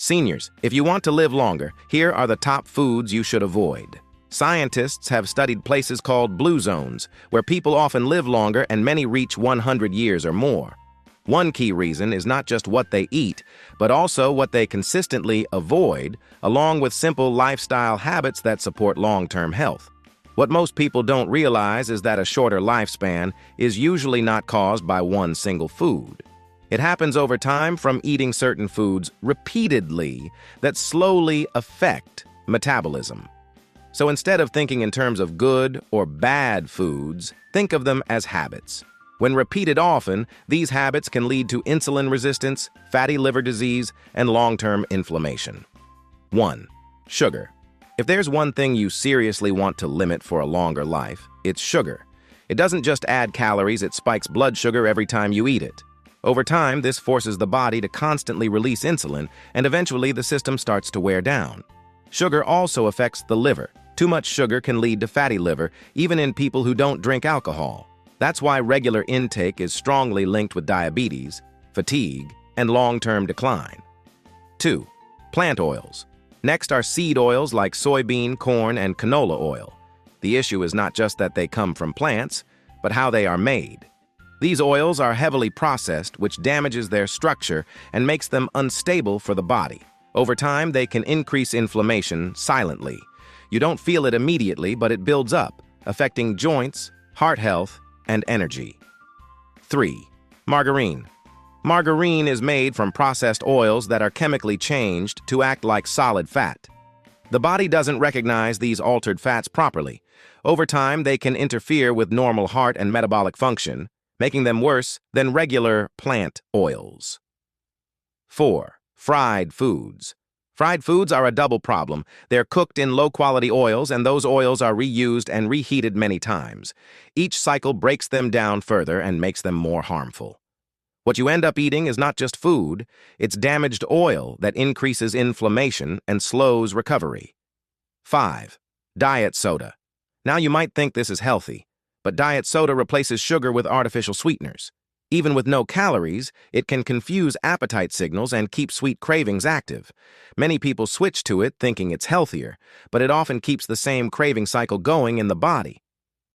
Seniors, if you want to live longer, here are the top foods you should avoid. Scientists have studied places called blue zones, where people often live longer and many reach 100 years or more. One key reason is not just what they eat, but also what they consistently avoid, along with simple lifestyle habits that support long-term health. What most people don't realize is that a shorter lifespan is usually not caused by one single food. It happens over time from eating certain foods repeatedly that slowly affect metabolism. So instead of thinking in terms of good or bad foods, think of them as habits. When repeated often, these habits can lead to insulin resistance, fatty liver disease, and long-term inflammation. 1. Sugar. If there's one thing you seriously want to limit for a longer life, it's sugar. It doesn't just add calories, it spikes blood sugar every time you eat it. Over time, this forces the body to constantly release insulin, and eventually the system starts to wear down. Sugar also affects the liver. Too much sugar can lead to fatty liver, even in people who don't drink alcohol. That's why regular intake is strongly linked with diabetes, fatigue, and long-term decline. 2. Plant oils. Next are seed oils like soybean, corn, and canola oil. The issue is not just that they come from plants, but how they are made. These oils are heavily processed, which damages their structure and makes them unstable for the body. Over time, they can increase inflammation silently. You don't feel it immediately, but it builds up, affecting joints, heart health, and energy. 3. Margarine. Margarine is made from processed oils that are chemically changed to act like solid fat. The body doesn't recognize these altered fats properly. Over time, they can interfere with normal heart and metabolic function, making them worse than regular plant oils. 4. Fried foods. Fried foods are a double problem. They're cooked in low-quality oils, and those oils are reused and reheated many times. Each cycle breaks them down further and makes them more harmful. What you end up eating is not just food, it's damaged oil that increases inflammation and slows recovery. 5. Diet soda. Now you might think this is healthy, but diet soda replaces sugar with artificial sweeteners. Even with no calories, it can confuse appetite signals and keep sweet cravings active. Many people switch to it thinking it's healthier, but it often keeps the same craving cycle going in the body.